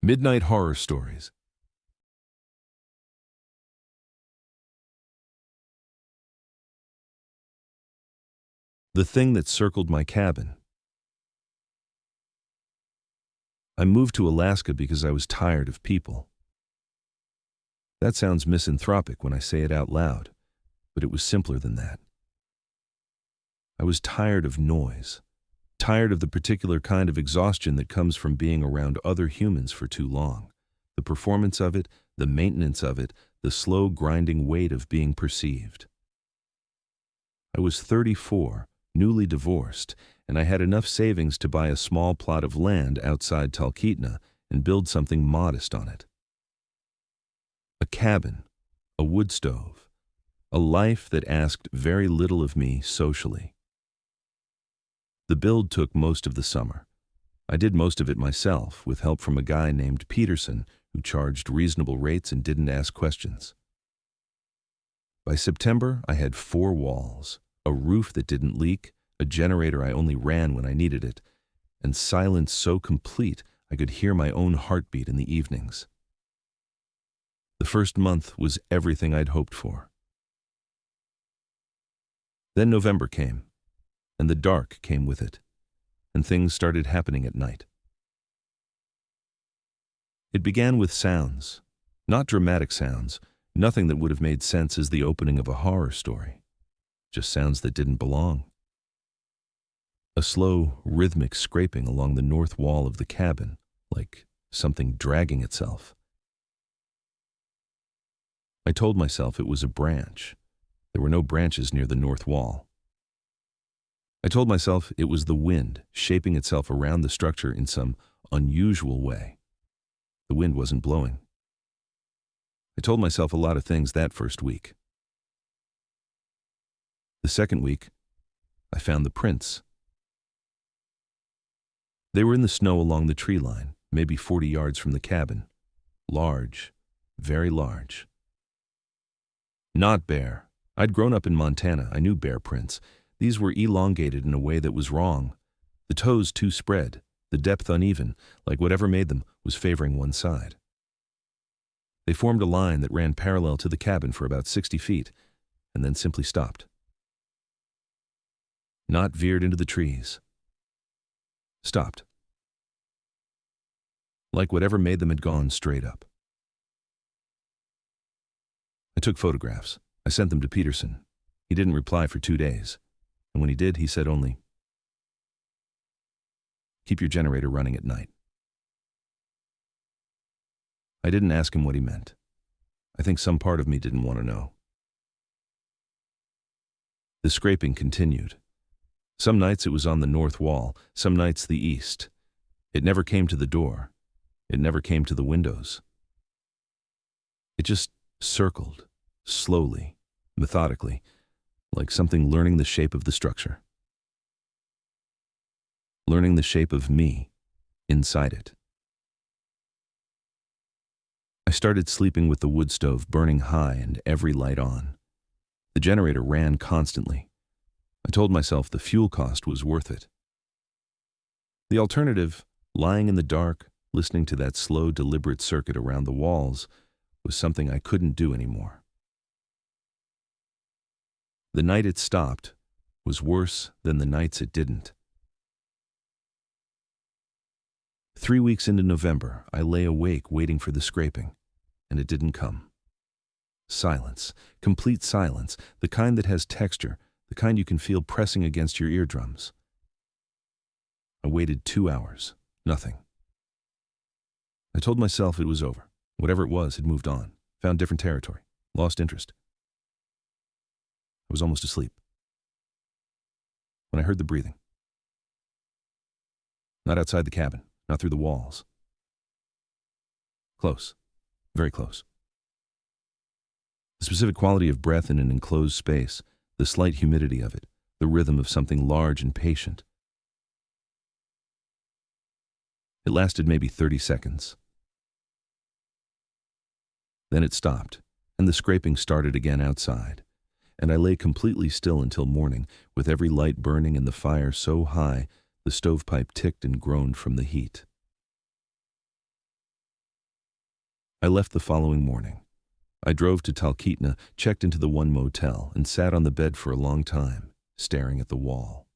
Midnite Horror Stories. The thing that circled my cabin. I moved to Alaska because I was tired of people. That sounds misanthropic when I say it out loud, but it was simpler than that. I was tired of noise, tired of the particular kind of exhaustion that comes from being around other humans for too long. The performance of it, the maintenance of it, the slow grinding weight of being perceived. I was 34, newly divorced, and I had enough savings to buy a small plot of land outside Talkeetna and build something modest on it. A cabin, a wood stove, a life that asked very little of me socially. The build took most of the summer. I did most of it myself, with help from a guy named Peterson who charged reasonable rates and didn't ask questions. By September, I had 4 walls, a roof that didn't leak, a generator I only ran when I needed it, and silence so complete I could hear my own heartbeat in the evenings. The first month was everything I'd hoped for. Then November came, and the dark came with it, and things started happening at night. It began with sounds, not dramatic sounds, nothing that would have made sense as the opening of a horror story, just sounds that didn't belong. A slow, rhythmic scraping along the north wall of the cabin, like something dragging itself. I told myself it was a branch. There were no branches near the north wall. I told myself it was the wind shaping itself around the structure in some unusual way. The wind wasn't blowing. I told myself a lot of things that first week. The second week, I found the prints. They were in the snow along the tree line, maybe 40 yards from the cabin. Large, very large. Not bear. I'd grown up in Montana. I knew bear prints. These were elongated in a way that was wrong. The toes too spread, the depth uneven, like whatever made them was favoring one side. They formed a line that ran parallel to the cabin for about 60 feet, and then simply stopped. Not veered into the trees. Stopped. Like whatever made them had gone straight up. I took photographs. I sent them to Peterson. He didn't reply for 2 days. And when he did, he said only, "Keep your generator running at night." I didn't ask him what he meant. I think some part of me didn't want to know. The scraping continued. Some nights it was on the north wall, some nights the east. It never came to the door. It never came to the windows. It just circled, slowly, methodically, like something learning the shape of the structure. Learning the shape of me inside it. I started sleeping with the wood stove burning high and every light on. The generator ran constantly. I told myself the fuel cost was worth it. The alternative, lying in the dark, listening to that slow, deliberate circuit around the walls, was something I couldn't do anymore. The night it stopped was worse than the nights it didn't. 3 weeks into November, I lay awake waiting for the scraping, and it didn't come. Silence, complete silence, the kind that has texture, the kind you can feel pressing against your eardrums. I waited 2 hours, nothing. I told myself it was over. Whatever it was had moved on, found different territory, lost interest. I was almost asleep when I heard the breathing. Not outside the cabin, not through the walls. Close, very close. The specific quality of breath in an enclosed space, the slight humidity of it, the rhythm of something large and patient. It lasted maybe 30 seconds. Then it stopped, and the scraping started again outside, and I lay completely still until morning, with every light burning and the fire so high the stovepipe ticked and groaned from the heat. I left the following morning. I drove to Talkeetna, checked into the one motel, and sat on the bed for a long time, staring at the wall.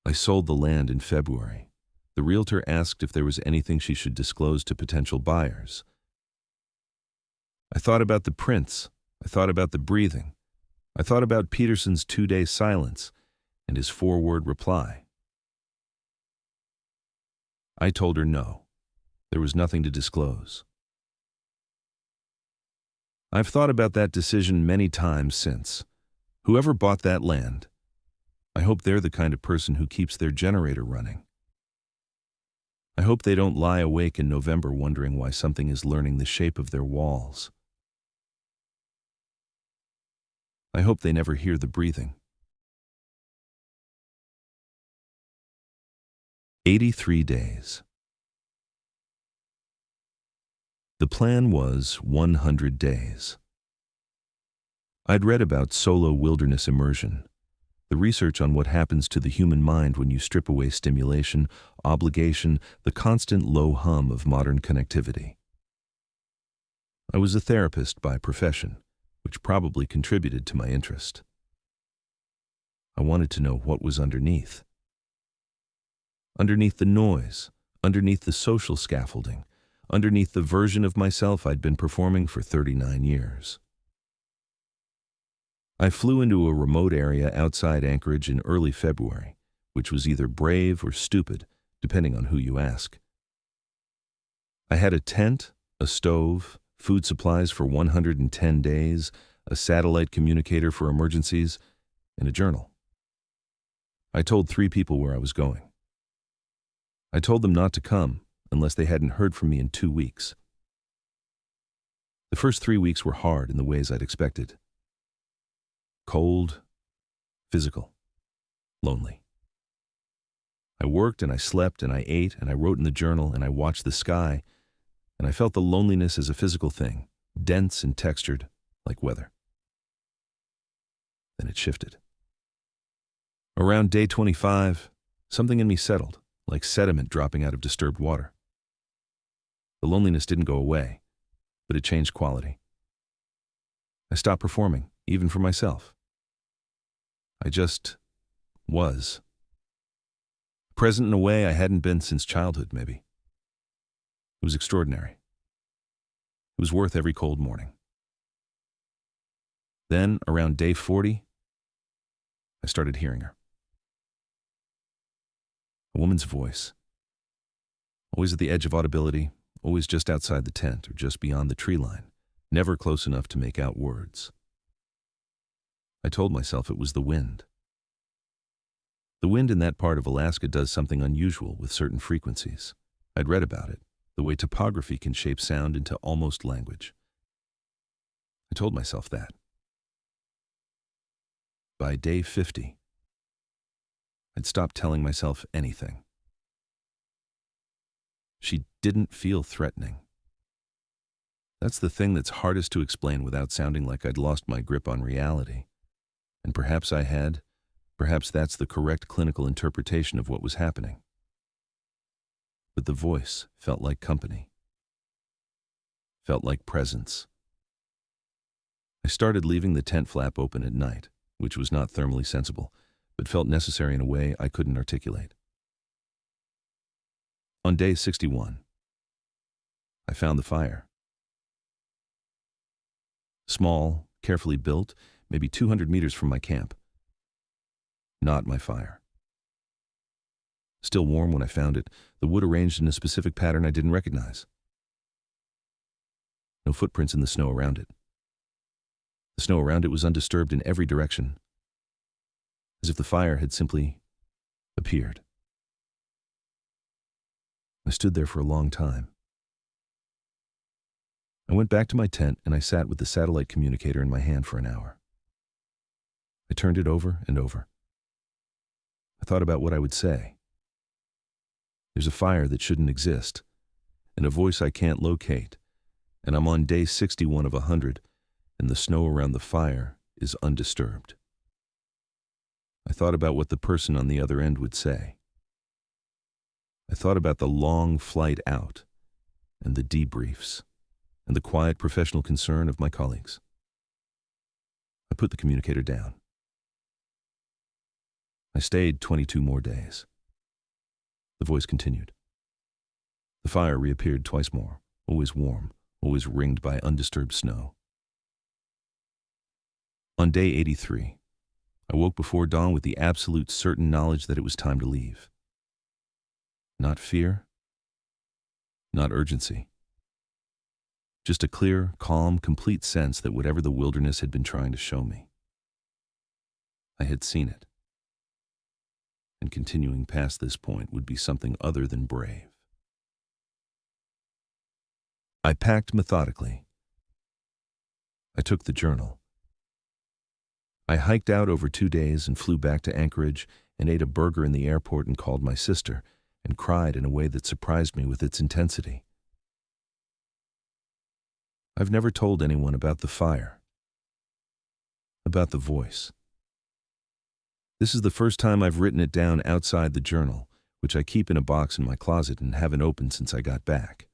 I sold the land in February. The realtor asked if there was anything she should disclose to potential buyers. I thought about the prints. I thought about the breathing. I thought about Peterson's 2-day silence and his 4-word reply. I told her no. There was nothing to disclose. I've thought about that decision many times since. Whoever bought that land, I hope they're the kind of person who keeps their generator running. I hope they don't lie awake in November wondering why something is learning the shape of their walls. I hope they never hear the breathing. 83 days. The plan was 100 days. I'd read about solo wilderness immersion, the research on what happens to the human mind when you strip away stimulation, obligation, the constant low hum of modern connectivity. I was a therapist by profession, which probably contributed to my interest. I wanted to know what was underneath. Underneath the noise, underneath the social scaffolding, underneath the version of myself I'd been performing for 39 years. I flew into a remote area outside Anchorage in early February, which was either brave or stupid, depending on who you ask. I had a tent, a stove, food supplies for 110 days, a satellite communicator for emergencies, and a journal. I told 3 people where I was going. I told them not to come unless they hadn't heard from me in 2 weeks. The first 3 weeks were hard in the ways I'd expected. Cold, physical, lonely. I worked and I slept and I ate and I wrote in the journal and I watched the sky, and I felt the loneliness as a physical thing, dense and textured, like weather. Then it shifted. Around day 25, something in me settled, like sediment dropping out of disturbed water. The loneliness didn't go away, but it changed quality. I stopped performing, even for myself. I just was. Present in a way I hadn't been since childhood, maybe. It was extraordinary. It was worth every cold morning. Then, around day 40, I started hearing her. A woman's voice. Always at the edge of audibility, always just outside the tent or just beyond the tree line, never close enough to make out words. I told myself it was the wind. The wind in that part of Alaska does something unusual with certain frequencies. I'd read about it, the way topography can shape sound into almost language. I told myself that. By day 50, I'd stopped telling myself anything. She didn't feel threatening. That's the thing that's hardest to explain without sounding like I'd lost my grip on reality. And perhaps I had. Perhaps that's the correct clinical interpretation of what was happening. But the voice felt like company. Felt like presence. I started leaving the tent flap open at night, which was not thermally sensible, but felt necessary in a way I couldn't articulate. On day 61, I found the fire. Small, carefully built, maybe 200 meters from my camp. Not my fire. Still warm when I found it, the wood arranged in a specific pattern I didn't recognize. No footprints in the snow around it. The snow around it was undisturbed in every direction, as if the fire had simply appeared. I stood there for a long time. I went back to my tent and I sat with the satellite communicator in my hand for an hour. I turned it over and over. I thought about what I would say. There's a fire that shouldn't exist, and a voice I can't locate, and I'm on day 61 of 100, and the snow around the fire is undisturbed. I thought about what the person on the other end would say. I thought about the long flight out, and the debriefs, and the quiet professional concern of my colleagues. I put the communicator down. I stayed 22 more days. The voice continued. The fire reappeared twice more, always warm, always ringed by undisturbed snow. On day 83, I woke before dawn with the absolute certain knowledge that it was time to leave. Not fear, not urgency. Just a clear, calm, complete sense that whatever the wilderness had been trying to show me, I had seen it. And continuing past this point would be something other than brave. I packed methodically. I took the journal. I hiked out over 2 days and flew back to Anchorage and ate a burger in the airport and called my sister and cried in a way that surprised me with its intensity. I've never told anyone about the fire, about the voice. This is the first time I've written it down outside the journal, which I keep in a box in my closet and haven't opened since I got back.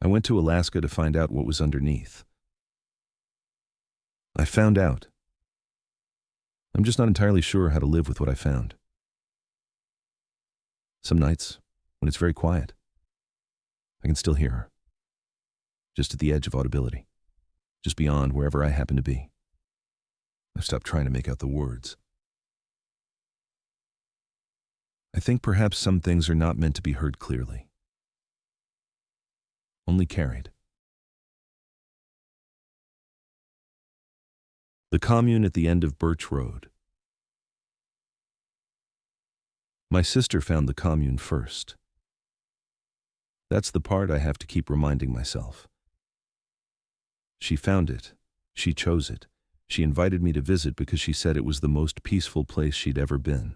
I went to Alaska to find out what was underneath. I found out. I'm just not entirely sure how to live with what I found. Some nights, when it's very quiet, I can still hear her. Just at the edge of audibility. Just beyond wherever I happen to be. I've stopped trying to make out the words. I think perhaps some things are not meant to be heard clearly. Only carried. The commune at the end of Birch Road. My sister found the commune first. That's the part I have to keep reminding myself. She found it. She chose it. She invited me to visit because she said it was the most peaceful place she'd ever been.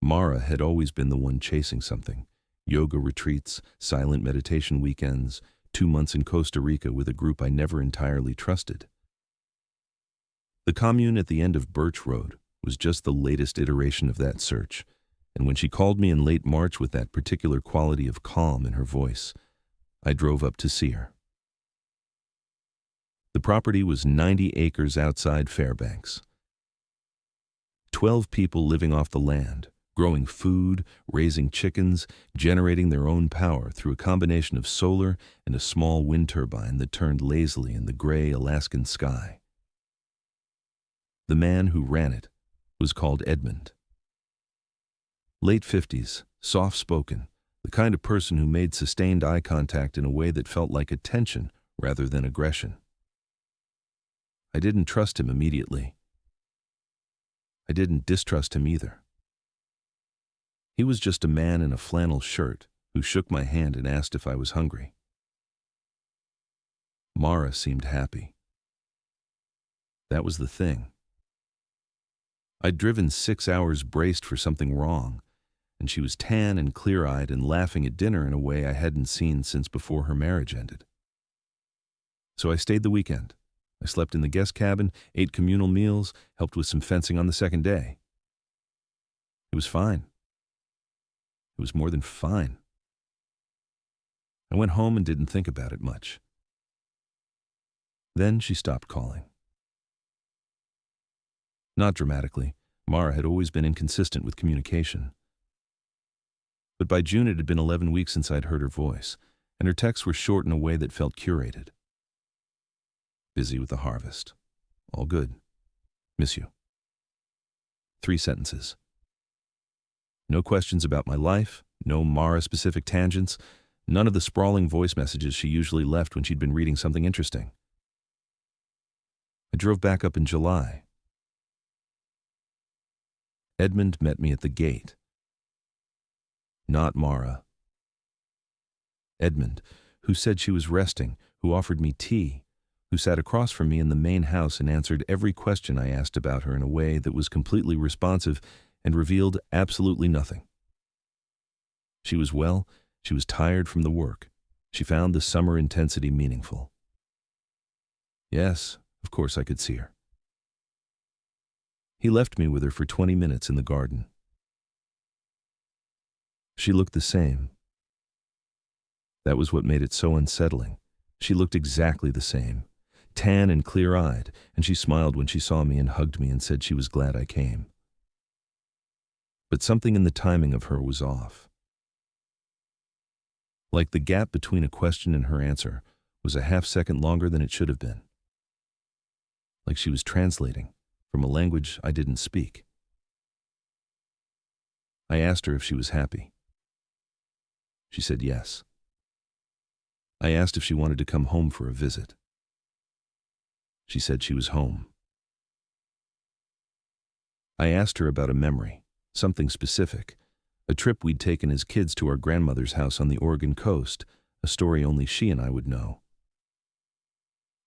Mara had always been the one chasing something. Yoga retreats, silent meditation weekends, 2 months in Costa Rica with a group I never entirely trusted. The commune at the end of Birch Road was just the latest iteration of that search, and when she called me in late March with that particular quality of calm in her voice, I drove up to see her. The property was 90 acres outside Fairbanks. 12 people living off the land, growing food, raising chickens, generating their own power through a combination of solar and a small wind turbine that turned lazily in the gray Alaskan sky. The man who ran it was called Edmund. Late 50s, soft-spoken, the kind of person who made sustained eye contact in a way that felt like attention rather than aggression. I didn't trust him immediately. I didn't distrust him either. He was just a man in a flannel shirt who shook my hand and asked if I was hungry. Mara seemed happy. That was the thing. I'd driven 6 hours braced for something wrong, and she was tan and clear-eyed and laughing at dinner in a way I hadn't seen since before her marriage ended. So I stayed the weekend. I slept in the guest cabin, ate communal meals, helped with some fencing on the second day. It was fine. It was more than fine. I went home and didn't think about it much. Then she stopped calling. Not dramatically. Mara had always been inconsistent with communication. But by June it had been 11 weeks since I'd heard her voice, and her texts were short in a way that felt curated. Busy with the harvest. All good. Miss you. 3 sentences. No questions about my life, no Mara-specific tangents, none of the sprawling voice messages she usually left when she'd been reading something interesting. I drove back up in July. Edmund met me at the gate. Not Mara. Edmund, who said she was resting, who offered me tea, who sat across from me in the main house and answered every question I asked about her in a way that was completely responsive and revealed absolutely nothing. She was well, she was tired from the work. She found the summer intensity meaningful. Yes, of course I could see her. He left me with her for 20 minutes in the garden. She looked the same, That was what made it so unsettling. She looked exactly the same, tan and clear-eyed, and she smiled when she saw me and hugged me and said she was glad I came. But something in the timing of her was off. Like the gap between a question and her answer was a half-second longer than it should have been. Like she was translating from a language I didn't speak. I asked her if she was happy. She said yes. I asked if she wanted to come home for a visit. She said she was home. I asked her about a memory, something specific, a trip we'd taken as kids to our grandmother's house on the Oregon coast, a story only she and I would know.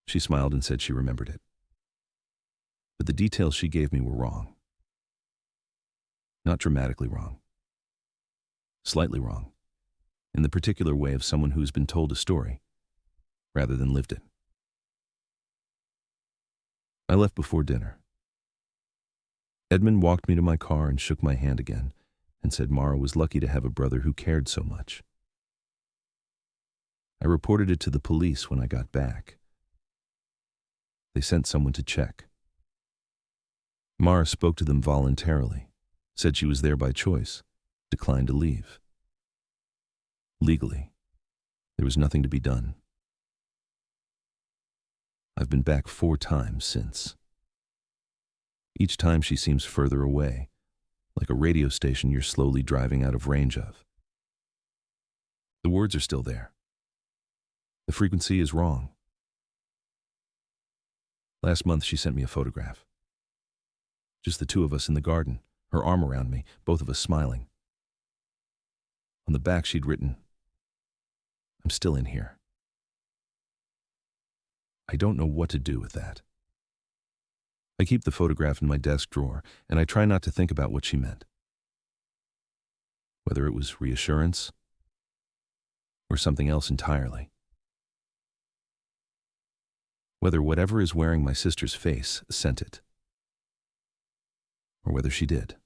She smiled and said she remembered it. But the details she gave me were wrong. Not dramatically wrong. Slightly wrong. In the particular way of someone who's been told a story, rather than lived it. I left before dinner. Edmund walked me to my car and shook my hand again, and said Mara was lucky to have a brother who cared so much. I reported it to the police when I got back. They sent someone to check. Mara spoke to them voluntarily, said she was there by choice, declined to leave. Legally, there was nothing to be done. I've been back 4 times since. Each time she seems further away, like a radio station you're slowly driving out of range of. The words are still there. The frequency is wrong. Last month she sent me a photograph. Just the 2 of us in the garden, her arm around me, both of us smiling. On the back she'd written, "I'm still in here." I don't know what to do with that. I keep the photograph in my desk drawer, and I try not to think about what she meant. Whether it was reassurance or something else entirely. Whether whatever is wearing my sister's face sent it. Or whether she did.